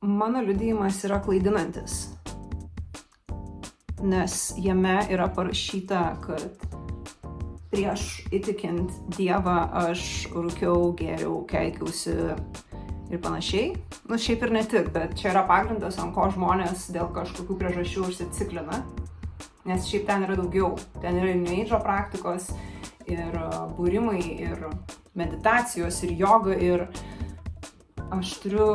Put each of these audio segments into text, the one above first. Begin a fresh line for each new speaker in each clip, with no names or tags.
Mano liudijimas yra klaidinantis, nes jame yra parašyta, kad prieš įtikint Dievą aš rūkiau, gėriau, keikiausi ir panašiai. Šiaip ir ne tik, bet čia yra pagrindas, ant ko žmonės dėl kažkokių priežasčių užsiciklina, nes šiaip ten yra daugiau. Ten yra ir New Age praktikos, ir būrimai, ir meditacijos, ir joga, ir aš turiu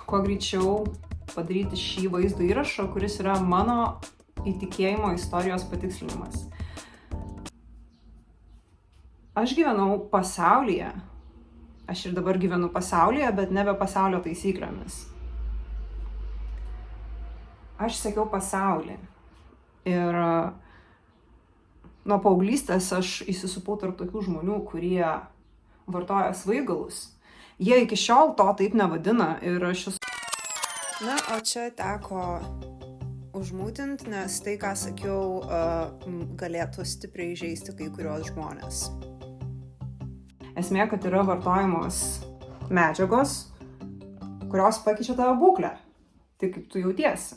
kuo greičiau padaryti šį vaizdo įrašą, kuris yra mano įtikėjimo istorijos patikslinimas. Aš gyvenau pasaulyje. Aš ir dabar gyvenu pasaulyje, bet nebe pasaulio taisyklėmis. Aš sekiau pasaulį. Ir nuo paauglystės aš įsisupau tarp tokių žmonių, kurie vartoja svaigalus. Jie iki šiol to taip nevadina ir aš esu... Na, o čia teko užmūtint, nes tai, ką sakiau, galėtų stipriai įžeisti kai kurios žmonės. Esmė, kad yra vartojamos medžiagos, kurios pakeičia tavo būklę. Tai kaip tu jautiesi.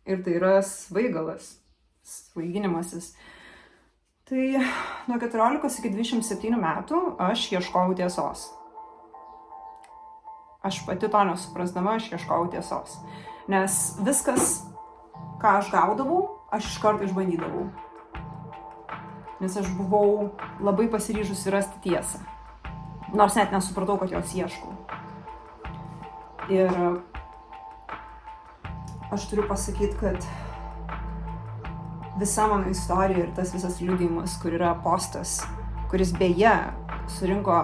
Ir tai yra svaigalas, svaiginimasis. Tai nuo 14 iki 27 metų aš ieškojau tiesos. Aš pati to nesuprasdama, aš ieškojau tiesos. Nes viskas, ką aš gaudavau, aš iš karto išbandydavau. Nes aš buvau labai pasiryžusi rasti tiesą. Nors net nesupratau, kad jos ieškau. Ir aš turiu pasakyti, kad visa mano istorija ir tas visas liudijimas, kur yra postas, kuris beje surinko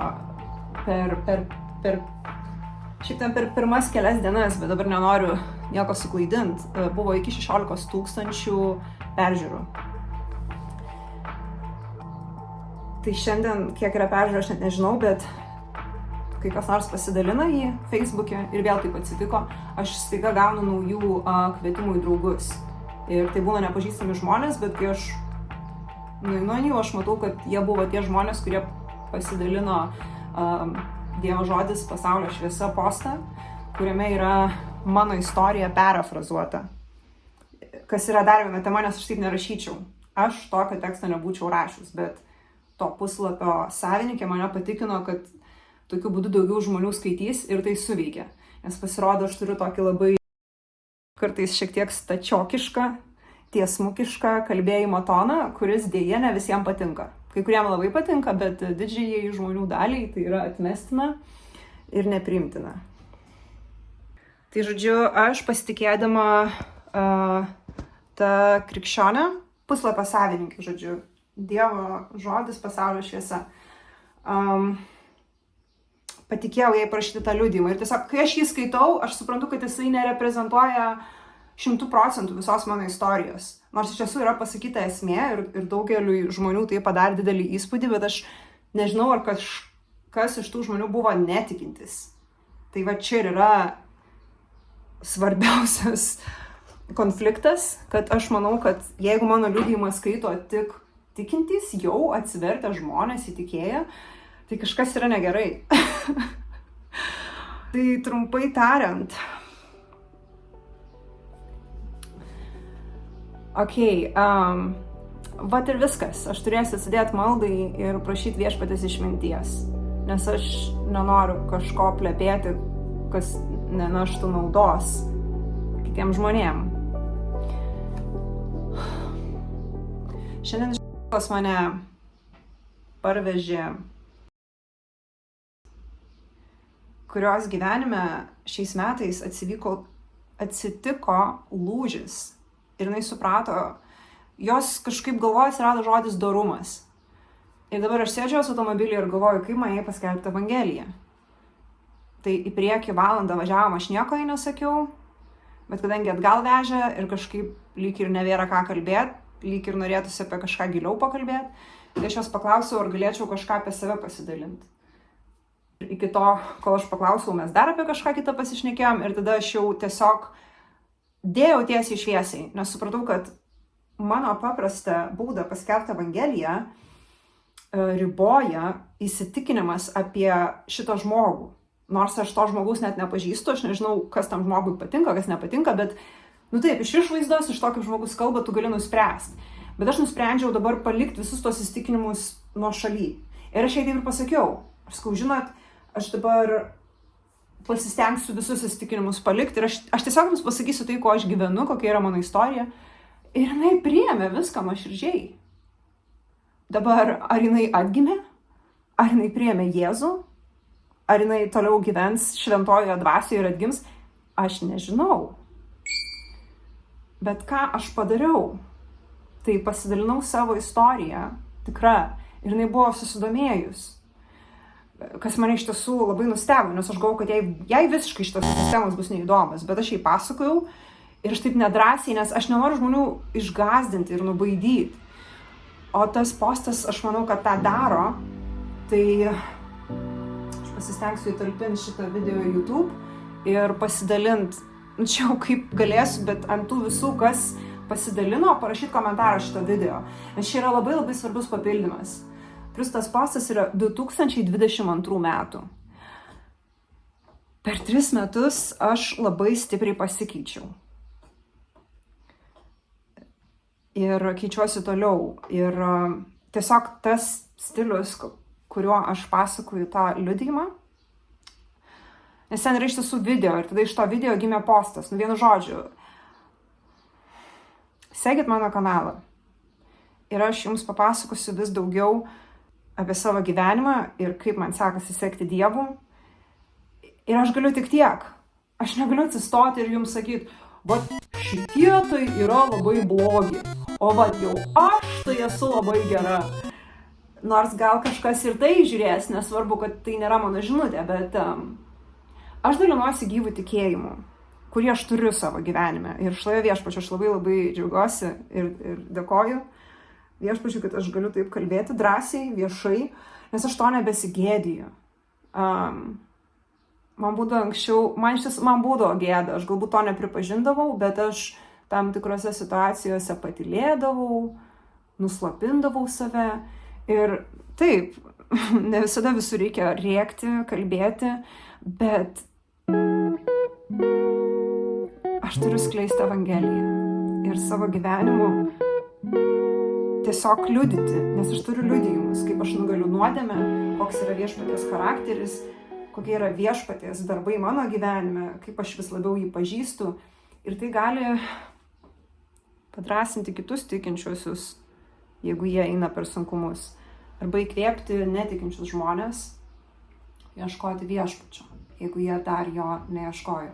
šiaip ten per pirmas kelias dienas, bet dabar nenoriu nieko suklaidinti, buvo iki 16 000 peržiūrų. Tai šiandien, kiek yra peržiūrų, aš net nežinau, bet kai kas nors pasidalina jį Facebook'e ir vėl taip atsitiko, aš staiga gaunu naujų kvietimų į draugus. Ir tai būna nepažįstami žmonės, bet kai aš nueinu jų, aš matau, kad jie buvo tie žmonės, kurie pasidalino Dievo žodis pasaulio šviesa postą, kuriame yra mano istorija perfrazuota. Kas yra dar viena tema, nes aš taip nerašyčiau. Aš tokio teksto nebūčiau rašius, bet to puslapio savininkė mane patikino, kad tokiu būdu daugiau žmonių skaitys ir tai suveikia. Nes pasirodo, aš turiu tokį labai kartais šiek tiek stačiokišką, tiesmukišką kalbėjimo toną, kuris dėja ne visiems patinka. Kai kuriem labai patinka, bet didžiajai žmonių daliai tai yra atmestina ir nepriimtina. Tai žodžiu, aš pasitikėdama tą krikščionę, puslapio savininkę, žodžiu, Dievo žodis pasaulio šviesa. Patikėjau jai parašyti tą liudijimą. Ir tiesiog, kai aš jį skaitau, aš suprantu, kad jisai nereprezentuoja 100% visos mano istorijos. Nors iš tiesų yra pasakyta esmė ir daugeliui žmonių tai padarė didelį įspūdį, bet aš nežinau, ar kas iš tų žmonių buvo netikintis. Tai va čia ir yra svarbiausias konfliktas, kad aš manau, kad jeigu mano liudijimą skaito tik tikintys, jau atsivertę žmonės įtikėję, tai kažkas yra negerai. Tai trumpai tariant, vat ir viskas. Aš turėsiu atsidėti maldai ir prašyti viešpatės išminties, nes aš nenoriu kažko plepėti, kas neneštų naudos kitiem žmonėm. Šiandien žmogus mane parvežė, kurios gyvenime šiais metais atsitiko lūžis. Ir jinai suprato, jos kažkaip galvoje atsirado žodis dorumas. Ir dabar aš sėdžiu automobilį ir galvoju, kaip man jai paskelbti Evangeliją. Tai į priekį valandą važiavom, aš nieko jai nesakiau, bet kadangi atgal vežė ir kažkaip lyg ir nevėra ką kalbėti, lyg ir norėtųsi apie kažką giliau pakalbėti, tai aš jos paklausiau, ar galėčiau kažką apie save pasidalinti. Ir iki to, kol aš paklausiau, mes dar apie kažką kitą pasišnekėjom ir tada aš jau tiesiog dėjau tiesiai šviesiai, nes supratau, kad mano paprastą būdą paskelbti Evangeliją riboja įsitikinimas apie šitą žmogų. nors aš to žmogaus net nepažįstu, aš nežinau, kas tam žmogui patinka, kas nepatinka, bet, nu taip, iš išvaizdos, iš to, kaip žmogus kalba, tu gali nuspręsti. Bet aš nusprendžiau dabar palikti visus tos įsitikinimus nuo šaly. Ir aš jai taip ir pasakiau. Aš sakau, žinot, aš dabar pasistengsiu visus įsitikinimus palikti ir aš tiesiog jums pasakysiu tai, ko aš gyvenu, kokia yra mano istorija. Ir jinai priėmė viską nuoširdžiai. Dabar, ar jinai atgimė? Ar jinai priėmė Jėzų? Ar jinai toliau gyvens šventojoje dvasioje ir atgims? Aš nežinau. Bet ką aš padariau? Tai pasidalinau savo istoriją, tikra, ir jinai buvo susidomėjus. Kas mane iš tiesų labai nustebo, nes aš galvoju, kad jai visiškai šitas sistemas bus neįdomas, bet aš jai pasakojau ir aš taip nedrąsiai, nes aš nenoriu žmonių išgąsdinti ir nubaidyti. O tas postas, aš manau, kad tą daro, tai aš pasistengsiu įtalpinti šitą video į YouTube ir pasidalinti, čia jau kaip galėsiu, bet ant tų visų, kas pasidalino, parašyti komentarą šito video. Nes čia yra labai labai svarbus papildymas. Plus tas postas yra 2022 metų. Per 3 metus aš labai stipriai pasikeičiau. Ir keičiuosi toliau. Ir tiesiog tas stilius, kuriuo aš pasakoju tą liudijimą, nes ten yra iš tiesų video ir tada iš to video gimė postas. Nu, vienu žodžiu, sekit mano kanalą ir aš jums papasakosiu vis daugiau apie savo gyvenimą ir kaip man sekasi sekti Dievu. Ir aš galiu tik tiek. Aš negaliu atsistoti ir jums sakyti, va šitie tai yra labai blogi, o va jau aš tai esu labai gera. Nors gal kažkas ir tai žiūrės, nesvarbu, kad tai nėra mano žinutė, bet aš dalinuosi gyvų tikėjimu, kurį aš turiu savo gyvenime. Ir šloje Viešpačio aš labai labai džiaugiuosi ir dėkoju Viešpačiui, kad aš galiu taip kalbėti drąsiai, viešai, nes aš to nebesigėdiju. Man būdavo gėda, aš galbūt to nepripažindavau, bet aš tam tikrose situacijose patylėdavau, nuslopindavau save. Ir taip, ne visada visur reikia rėkti, kalbėti, bet aš turiu skleisti Evangeliją ir savo gyvenimu tiesiog liudyti, nes aš turiu liudijimus, kaip aš nugaliu nuodėmę, koks yra Viešpaties charakteris, kokie yra Viešpaties darbai mano gyvenime, kaip aš vis labiau jį pažįstu. Ir tai gali padrąsinti kitus tikinčiuosius, jeigu jie eina per sunkumus. Arba įkvėpti netikinčius žmonės ieškoti Viešpačio, jeigu jie dar jo neieškojo.